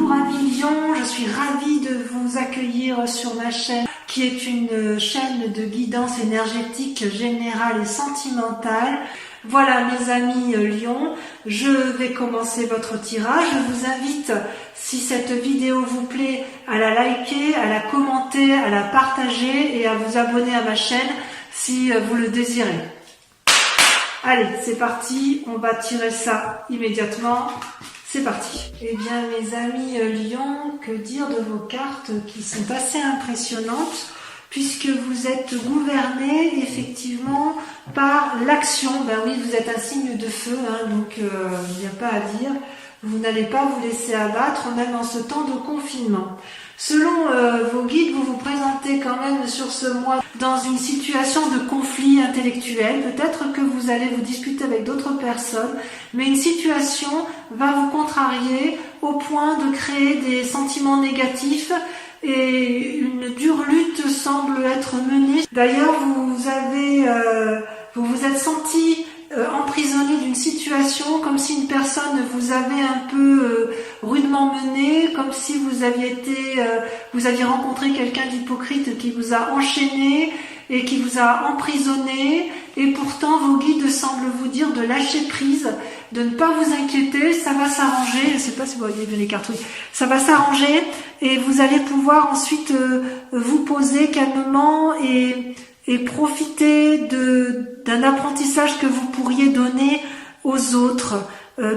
Bonjour amis Lion, je suis ravie de vous accueillir sur ma chaîne qui est une chaîne de guidance énergétique générale et sentimentale. Voilà mes amis Lion, je vais commencer votre tirage. Je vous invite, si cette vidéo vous plaît, à la liker, à la commenter, à la partager et à vous abonner à ma chaîne si vous le désirez. Allez, c'est parti, on va tirer ça immédiatement. C'est parti. Eh bien mes amis Lion, que dire de vos cartes qui sont assez impressionnantes puisque vous êtes gouvernés effectivement par l'action. Ben oui, vous êtes un signe de feu, hein, donc il n'y a pas à dire. Vous n'allez pas vous laisser abattre, même en ce temps de confinement. Selon vos guides, vous vous présentez quand même sur ce mois dans une situation de conflit intellectuel. Peut-être que vous allez vous disputer avec d'autres personnes, mais une situation va vous contrarier au point de créer des sentiments négatifs et une dure lutte semble être menée. D'ailleurs, vous vous êtes senti emprisonné d'une situation, comme si une personne vous avait un peu rudement mené, comme si vous aviez rencontré quelqu'un d'hypocrite qui vous a enchaîné et qui vous a emprisonné, et pourtant vos guides semblent vous dire de lâcher prise, de ne pas vous inquiéter, ça va s'arranger. Je ne sais pas si vous voyez bien les cartes, oui. Ça va s'arranger et vous allez pouvoir ensuite vous poser calmement et profiter d'un apprentissage que vous pourriez donner aux autres.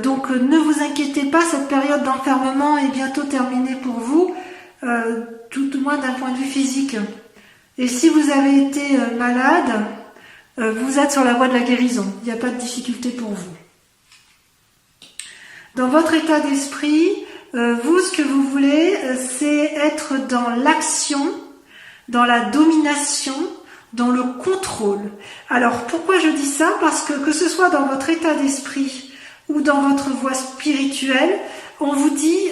Donc ne vous inquiétez pas, cette période d'enfermement est bientôt terminée pour vous, tout au moins d'un point de vue physique. Et si vous avez été malade, vous êtes sur la voie de la guérison, il n'y a pas de difficulté pour vous. Dans votre état d'esprit, vous, ce que vous voulez, c'est être dans l'action, dans la domination, dans le contrôle. Alors pourquoi je dis ça? Parce que ce soit dans votre état d'esprit ou dans votre voie spirituelle, on vous dit,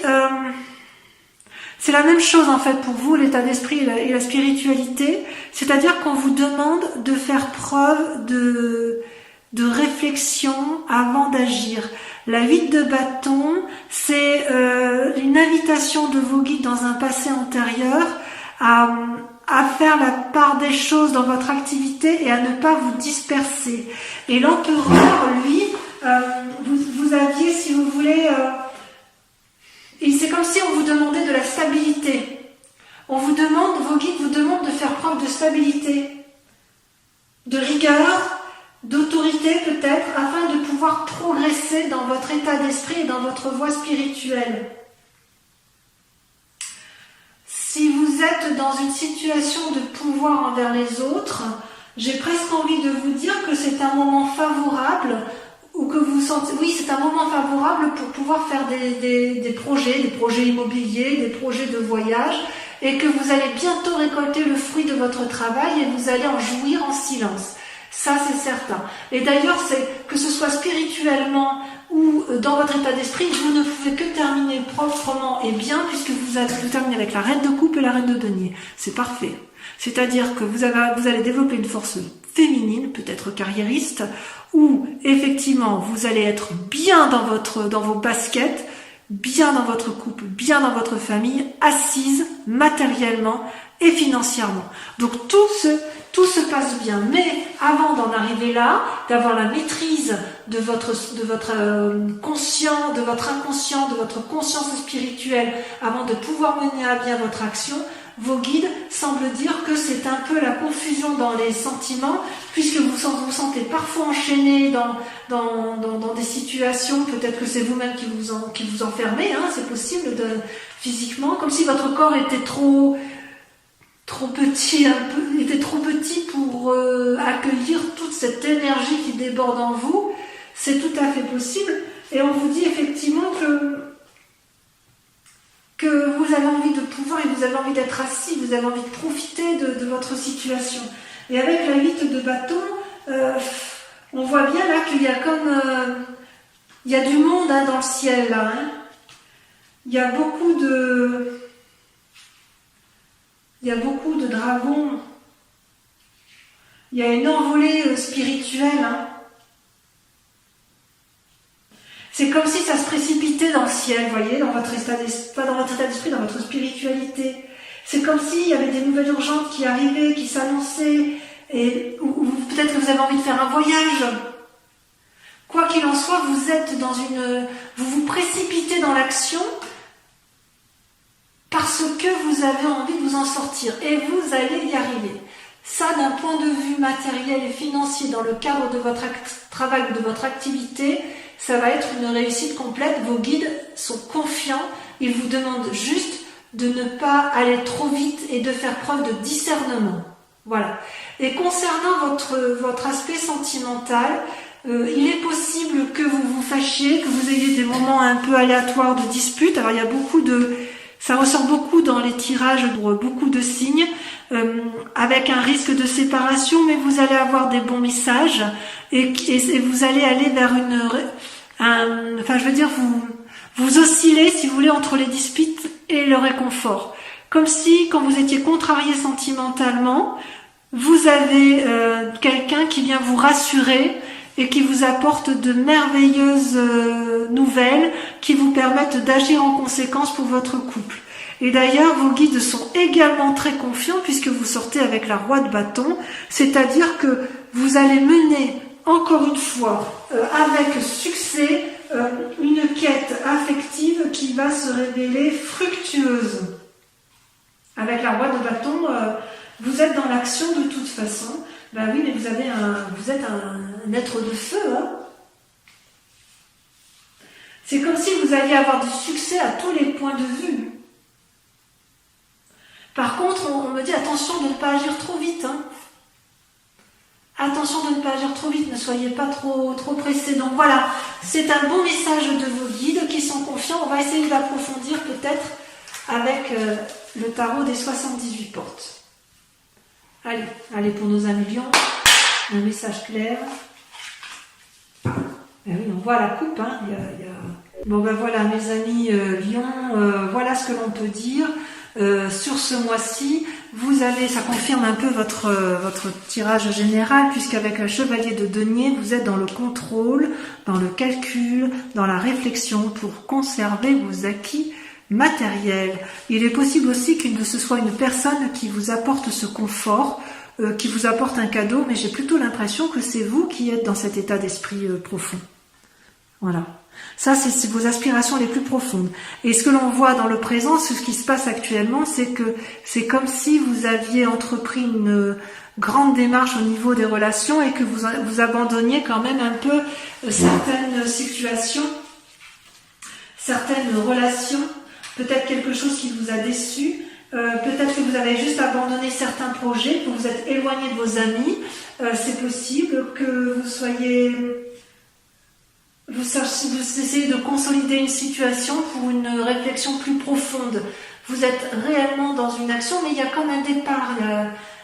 c'est la même chose en fait pour vous, l'état d'esprit et la spiritualité, c'est-à-dire qu'on vous demande de faire preuve de réflexion avant d'agir. La 8 de bâton, c'est une invitation de vos guides dans un passé antérieur à faire la part des choses dans votre activité et à ne pas vous disperser. Et l'empereur, lui, vous aviez, si vous voulez, et c'est comme si on vous demandait de la stabilité. Vos guides vous demandent de faire preuve de stabilité, de rigueur, d'autorité peut-être, afin de pouvoir progresser dans votre état d'esprit et dans votre voie spirituelle. Si vous êtes dans une situation de pouvoir envers les autres, j'ai presque envie de vous dire que c'est un moment favorable, ou que vous sentez, oui, c'est un moment favorable pour pouvoir faire des projets immobiliers, des projets de voyage, et que vous allez bientôt récolter le fruit de votre travail et vous allez en jouir en silence. Ça, c'est certain. Et d'ailleurs, que ce soit spirituellement ou dans votre état d'esprit, vous ne pouvez que terminer proprement et bien, puisque vous terminez avec la reine de coupe et la reine de denier. C'est parfait. C'est-à-dire que vous allez développer une force féminine, peut-être carriériste, où effectivement vous allez être bien dans vos baskets, bien dans votre couple, bien dans votre famille, assise matériellement et financièrement. Donc tout se passe bien. Mais avant d'en arriver là, d'avoir la maîtrise de votre conscient, de votre inconscient, de votre conscience spirituelle, avant de pouvoir mener à bien votre action, vos guides semblent dire que c'est un peu la confusion dans les sentiments, puisque vous vous sentez parfois enchaîné dans des situations, peut-être que c'est vous-même qui vous enfermez, hein, c'est possible physiquement, comme si votre corps était trop petit, était trop petit pour accueillir toute cette énergie qui déborde en vous. C'est tout à fait possible, et on vous dit effectivement que vous avez envie de pouvoir et vous avez envie d'être assis, vous avez envie de profiter de votre situation. Et avec la 8 de bâton, on voit bien là qu'il y a il y a du monde hein, dans le ciel là. Hein. Il y a beaucoup de dragons. Il y a une envolée spirituelle. Hein. C'est comme si ça se précipitait dans le ciel, vous voyez, dans votre état d'esprit, pas dans votre état d'esprit, dans votre spiritualité. C'est comme s'il y avait des nouvelles urgentes qui arrivaient, qui s'annonçaient, ou peut-être que vous avez envie de faire un voyage. Quoi qu'il en soit, vous vous précipitez dans l'action parce que vous avez envie de vous en sortir et vous allez y arriver. Ça, d'un point de vue matériel et financier, dans le cadre de votre travail ou de votre activité, ça va être une réussite complète. Vos guides sont confiants, ils vous demandent juste de ne pas aller trop vite et de faire preuve de discernement. Voilà. Et concernant votre aspect sentimental, il est possible que vous vous fâchiez, que vous ayez des moments un peu aléatoires de disputes. Alors il y a ça ressort beaucoup dans les tirages pour beaucoup de signes, avec un risque de séparation, mais vous allez avoir des bons messages et vous allez aller vers vous oscillez, si vous voulez, entre les disputes et le réconfort. Comme si, quand vous étiez contrarié sentimentalement, vous avez quelqu'un qui vient vous rassurer et qui vous apporte de merveilleuses nouvelles qui vous permettent d'agir en conséquence pour votre couple. Et d'ailleurs, vos guides sont également très confiants puisque vous sortez avec la roi de bâton, c'est-à-dire que vous allez mener, encore une fois, avec succès, une quête affective qui va se révéler fructueuse. Avec la roi de bâton, vous êtes dans l'action de toute façon. Ben oui, mais vous êtes un être de feu, hein. C'est comme si vous alliez avoir du succès à tous les points de vue. Par contre, on me dit attention de ne pas agir trop vite, hein. Attention de ne pas agir trop vite, ne soyez pas trop pressés. Donc voilà, c'est un bon message de vos guides qui sont confiants. On va essayer d'approfondir peut-être avec le tarot des 78 portes. Allez pour nos amis lions, un message clair. Eh oui, on voit la coupe, hein. Bon ben voilà mes amis lions, voilà ce que l'on peut dire. Sur ce mois-ci, ça confirme un peu votre tirage général, puisqu'avec un chevalier de denier, vous êtes dans le contrôle, dans le calcul, dans la réflexion pour conserver vos acquis matériels. Il est possible aussi que ce soit une personne qui vous apporte ce confort, qui vous apporte un cadeau, mais j'ai plutôt l'impression que c'est vous qui êtes dans cet état d'esprit profond. Voilà. Ça, c'est vos aspirations les plus profondes. Et ce que l'on voit dans le présent, ce qui se passe actuellement, c'est que c'est comme si vous aviez entrepris une grande démarche au niveau des relations et que vous abandonniez quand même un peu certaines situations, certaines relations, peut-être quelque chose qui vous a déçu, peut-être que vous avez juste abandonné certains projets, que vous êtes éloigné de vos amis, c'est possible que vous essayez de consolider une situation pour une réflexion plus profonde. Vous êtes réellement dans une action, mais il y a comme un départ,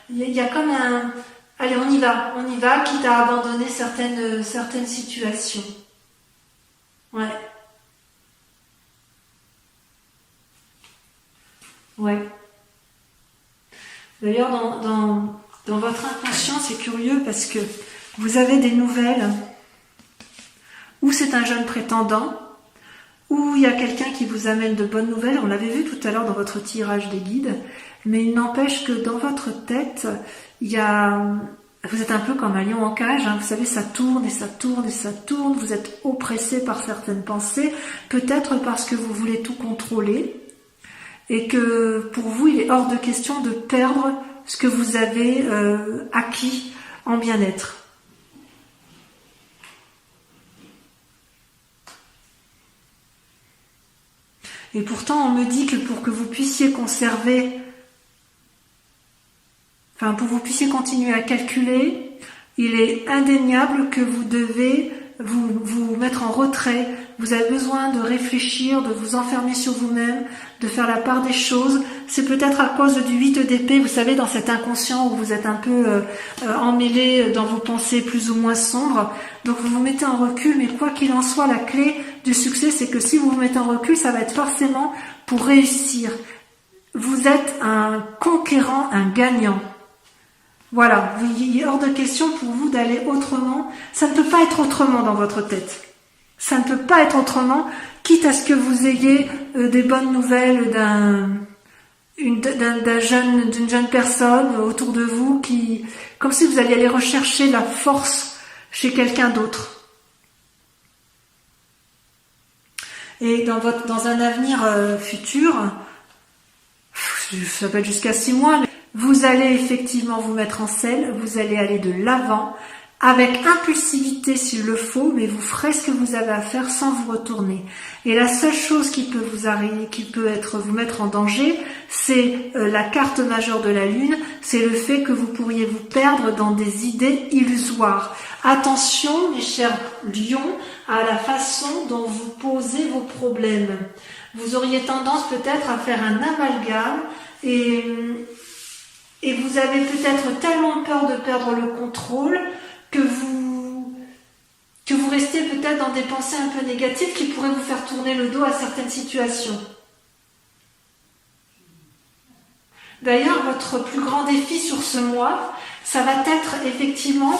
il y a comme un... Allez, on y va, quitte à abandonner certaines situations. Ouais. D'ailleurs, dans votre inconscient, c'est curieux parce que vous avez des nouvelles où c'est un jeune prétendant, où il y a quelqu'un qui vous amène de bonnes nouvelles. On l'avait vu tout à l'heure dans votre tirage des guides, mais il n'empêche que dans votre tête, vous êtes un peu comme un lion en cage, hein. Vous savez, ça tourne et ça tourne et ça tourne, vous êtes oppressé par certaines pensées, peut-être parce que vous voulez tout contrôler, et que pour vous, il est hors de question de perdre ce que vous avez acquis en bien-être. Et pourtant, on me dit que pour que vous puissiez conserver, pour que vous puissiez continuer à calculer, il est indéniable que vous devez vous mettre en retrait. Vous avez besoin de réfléchir, de vous enfermer sur vous-même, de faire la part des choses. C'est peut-être à cause du 8 d'épée, vous savez, dans cet inconscient où vous êtes un peu emmêlé dans vos pensées plus ou moins sombres. Donc vous vous mettez en recul, mais quoi qu'il en soit, la clé du succès, c'est que si vous vous mettez en recul, ça va être forcément pour réussir. Vous êtes un conquérant, un gagnant. Voilà, il est hors de question pour vous d'aller autrement. Ça ne peut pas être autrement dans votre tête. Ça ne peut pas être autrement, quitte à ce que vous ayez des bonnes nouvelles d'une jeune personne autour de vous, comme si vous alliez aller rechercher la force chez quelqu'un d'autre. Et dans un avenir futur, ça peut être jusqu'à 6 mois, vous allez effectivement vous mettre en selle, vous allez aller de l'avant, avec impulsivité s'il le faut, mais vous ferez ce que vous avez à faire sans vous retourner. Et la seule chose qui peut vous arriver, vous mettre en danger, c'est la carte majeure de la Lune, c'est le fait que vous pourriez vous perdre dans des idées illusoires. Attention, mes chers lions, à la façon dont vous posez vos problèmes. Vous auriez tendance peut-être à faire un amalgame et vous avez peut-être tellement peur de perdre le contrôle que vous restez peut-être dans des pensées un peu négatives qui pourraient vous faire tourner le dos à certaines situations. D'ailleurs, votre plus grand défi sur ce mois, ça va être effectivement,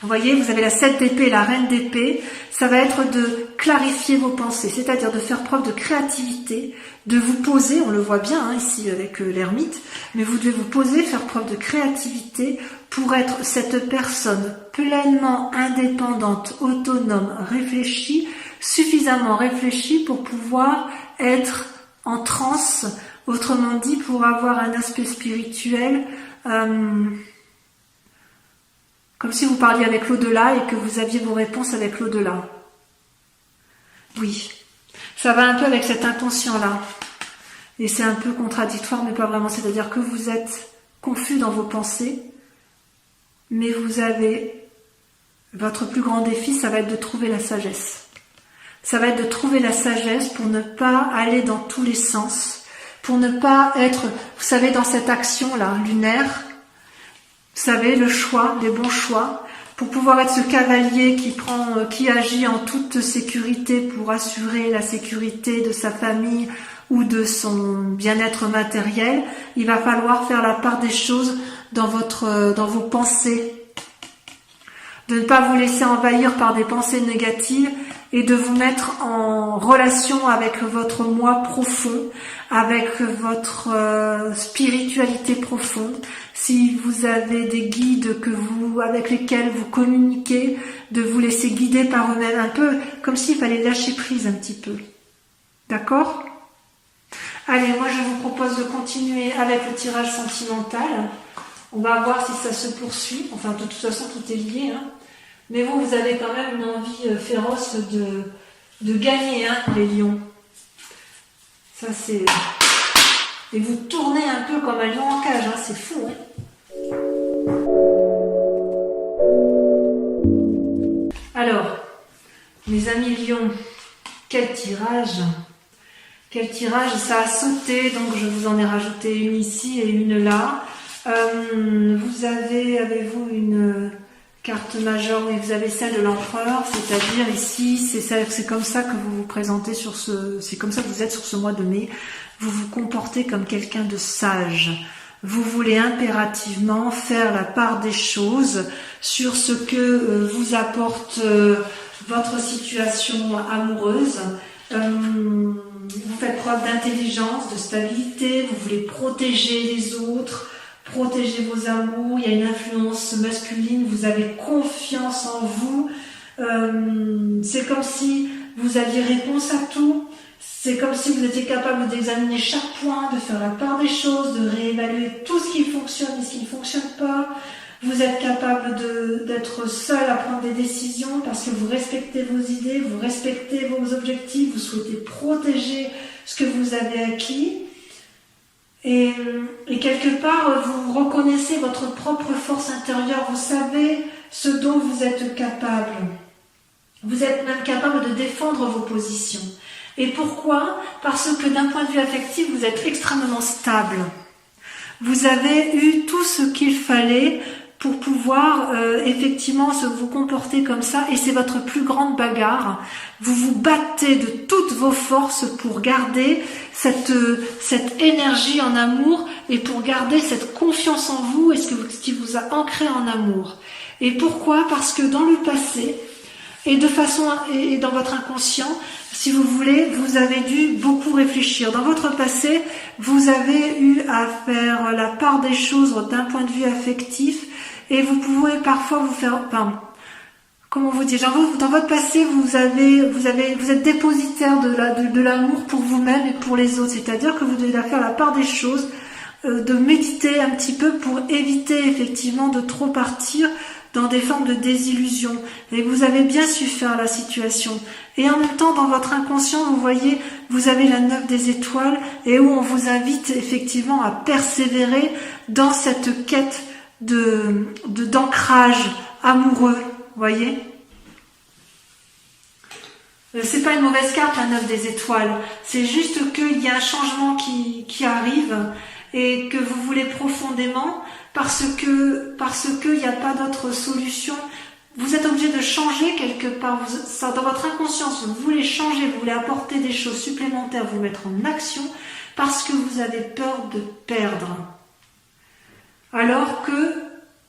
vous voyez, vous avez la 7 d'épée, la reine d'épée, ça va être de clarifier vos pensées, c'est-à-dire de faire preuve de créativité, de vous poser, on le voit bien ici avec l'ermite, mais vous devez vous poser, faire preuve de créativité pour être cette personne pleinement indépendante, autonome, réfléchie, suffisamment réfléchie pour pouvoir être en transe, autrement dit pour avoir un aspect spirituel, comme si vous parliez avec l'au-delà et que vous aviez vos réponses avec l'au-delà. Oui, ça va un peu avec cet inconscient-là. Et c'est un peu contradictoire, mais pas vraiment. C'est-à-dire que vous êtes confus dans vos pensées, mais vous avez... Votre plus grand défi, ça va être de trouver la sagesse. Ça va être de trouver la sagesse pour ne pas aller dans tous les sens, pour ne pas être, vous savez, dans cette action-là, lunaire, vous savez, le choix, les bons choix, pour pouvoir être ce cavalier qui agit en toute sécurité pour assurer la sécurité de sa famille ou de son bien-être matériel, il va falloir faire la part des choses dans vos pensées, de ne pas vous laisser envahir par des pensées négatives et de vous mettre en relation avec votre moi profond, avec votre spiritualité profonde. Si vous avez des guides avec lesquels vous communiquez, de vous laisser guider par eux-mêmes, un peu comme s'il fallait lâcher prise un petit peu. D'accord ? Allez, moi je vous propose de continuer avec le tirage sentimental. On va voir si ça se poursuit. Enfin, de toute façon, tout est lié. Hein. Mais vous avez quand même une envie féroce de gagner, hein, les lions. Ça, c'est... Et vous tournez un peu comme un lion en cage, hein. C'est fou. Hein. Alors, mes amis lions, quel tirage! Quel tirage, ça a sauté, donc je vous en ai rajouté une ici et une là. Avez-vous une carte majeure? Oui, vous avez celle de l'empereur, c'est-à-dire ici, c'est comme ça que vous vous présentez c'est comme ça que vous êtes sur ce mois de mai. Vous vous comportez comme quelqu'un de sage. Vous voulez impérativement faire la part des choses sur ce que vous apporte votre situation amoureuse. Vous faites preuve d'intelligence, de stabilité, vous voulez protéger les autres, protéger vos amours, il y a une influence masculine, vous avez confiance en vous, c'est comme si vous aviez réponse à tout, c'est comme si vous étiez capable d'examiner chaque point, de faire la part des choses, de réévaluer tout ce qui fonctionne et ce qui ne fonctionne pas. Vous êtes capable d'être seul à prendre des décisions parce que vous respectez vos idées, vous respectez vos objectifs, vous souhaitez protéger ce que vous avez acquis. Et quelque part, vous reconnaissez votre propre force intérieure, vous savez ce dont vous êtes capable. Vous êtes même capable de défendre vos positions. Et pourquoi? Parce que d'un point de vue affectif, vous êtes extrêmement stable. Vous avez eu tout ce qu'il fallait pour pouvoir effectivement vous comporter comme ça, et c'est votre plus grande bagarre. Vous vous battez de toutes vos forces pour garder cette énergie en amour et pour garder cette confiance en vous et ce qui vous a ancré en amour. Et pourquoi? Parce que dans le passé, Et de façon, et dans votre inconscient, si vous voulez, vous avez dû beaucoup réfléchir. Dans votre passé, vous avez eu à faire la part des choses d'un point de vue affectif, et vous pouvez parfois vous faire, enfin, comment vous dire, genre, dans votre passé, vous êtes dépositaire de l'amour pour vous-même et pour les autres. C'est-à-dire que vous devez faire la part des choses, de méditer un petit peu pour éviter effectivement de trop partir dans des formes de désillusion. Et vous avez bien su faire la situation. Et en même temps, dans votre inconscient, vous voyez, vous avez la 9 des étoiles, et où on vous invite effectivement à persévérer dans cette quête d'ancrage amoureux, voyez. C'est pas une mauvaise carte, la 9 des étoiles. C'est juste qu'il y a un changement qui arrive et que vous voulez profondément parce que il n'y a pas d'autre solution. Vous êtes obligé de changer quelque part. Dans votre inconscience, vous voulez changer, vous voulez apporter des choses supplémentaires, vous mettre en action parce que vous avez peur de perdre. Alors que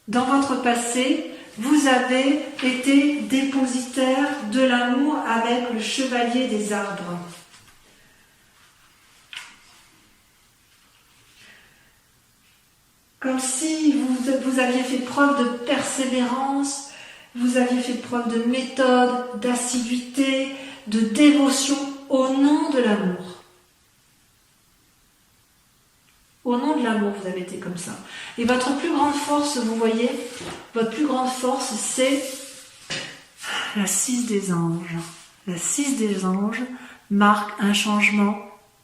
dans votre passé, vous avez été dépositaire de l'amour avec le chevalier des arbres. Comme si vous aviez fait preuve de persévérance, vous aviez fait preuve de méthode, d'assiduité, de dévotion au nom de l'amour. Au nom de l'amour, vous avez été comme ça. Et votre plus grande force, vous voyez, votre plus grande force, c'est la 6 des anges. La 6 des anges marque un changement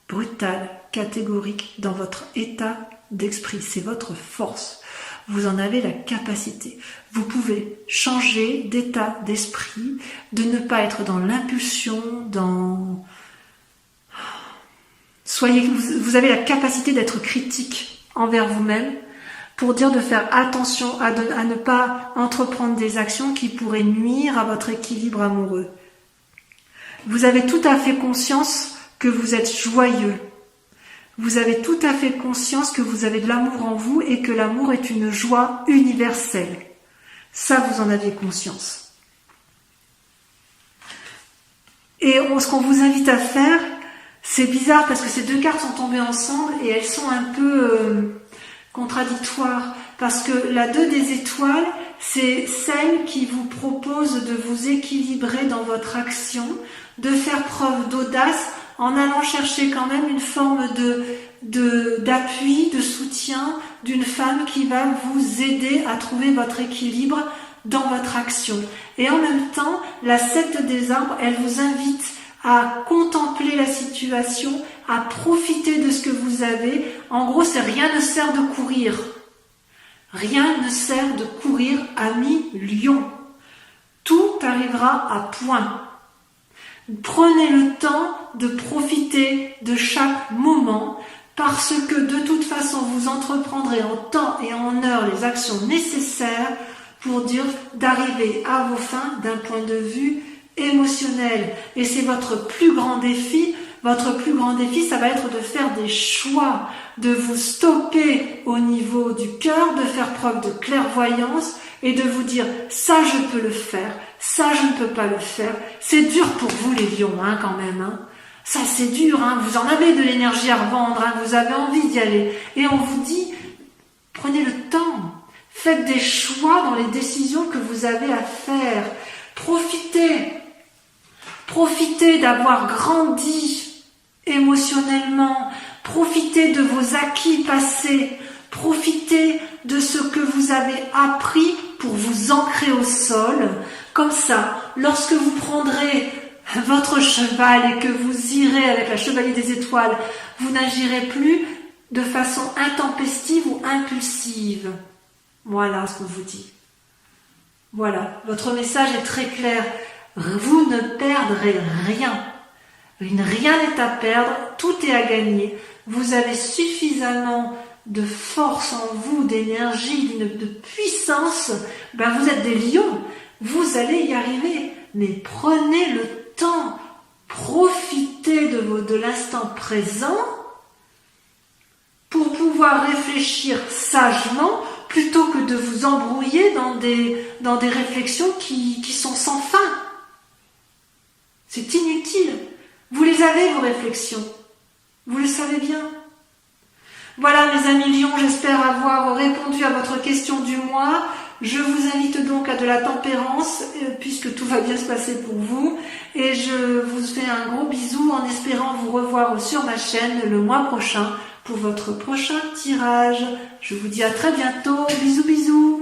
brutal, catégorique dans votre état d'esprit. C'est votre force. Vous en avez la capacité. Vous pouvez changer d'état d'esprit, de ne pas être dans l'impulsion, vous avez la capacité d'être critique envers vous-même pour dire de faire attention à ne pas entreprendre des actions qui pourraient nuire à votre équilibre amoureux. Vous avez tout à fait conscience que vous êtes joyeux. Vous avez tout à fait conscience que vous avez de l'amour en vous et que l'amour est une joie universelle. Ça, vous en aviez conscience. Et ce qu'on vous invite à faire, c'est bizarre parce que ces deux cartes sont tombées ensemble et elles sont un peu contradictoires. Parce que la 2 des étoiles, c'est celle qui vous propose de vous équilibrer dans votre action, de faire preuve d'audace en allant chercher quand même une forme d'appui, de soutien d'une femme qui va vous aider à trouver votre équilibre dans votre action. Et en même temps, la 7 des arbres, elle vous invite à contempler la situation, à profiter de ce que vous avez. En gros, rien ne sert de courir. Rien ne sert de courir, ami lion. Tout arrivera à point. Prenez le temps de profiter de chaque moment parce que de toute façon, vous entreprendrez en temps et en heure les actions nécessaires pour d'arriver à vos fins d'un point de vue émotionnel. Et c'est votre plus grand défi. Votre plus grand défi, ça va être de faire des choix, de vous stopper au niveau du cœur, de faire preuve de clairvoyance et de vous dire ça je peux le faire, ça je ne peux pas le faire. C'est dur pour vous les lions quand même. Ça c'est dur, vous en avez de l'énergie à revendre, vous avez envie d'y aller. Et on vous dit, prenez le temps, faites des choix dans les décisions que vous avez à faire. Profitez d'avoir grandi émotionnellement, profitez de vos acquis passés, profitez de ce que vous avez appris pour vous ancrer au sol. Comme ça, lorsque vous prendrez votre cheval et que vous irez avec la chevalier des étoiles, vous n'agirez plus de façon intempestive ou impulsive. Voilà ce qu'on vous dit. Voilà, votre message est très clair. Vous ne perdrez rien. Rien n'est à perdre, tout est à gagner. Vous avez suffisamment de force en vous, d'énergie, de puissance. Vous êtes des lions, vous allez y arriver. Mais prenez le temps, profitez de l'instant présent pour pouvoir réfléchir sagement plutôt que de vous embrouiller dans des réflexions qui sont sans fin. C'est inutile. Vous les avez, vos réflexions. Vous le savez bien. Voilà mes amis lions, j'espère avoir répondu à votre question du mois. Je vous invite donc à de la tempérance puisque tout va bien se passer pour vous. Et je vous fais un gros bisou en espérant vous revoir sur ma chaîne le mois prochain pour votre prochain tirage. Je vous dis à très bientôt. Bisous bisous.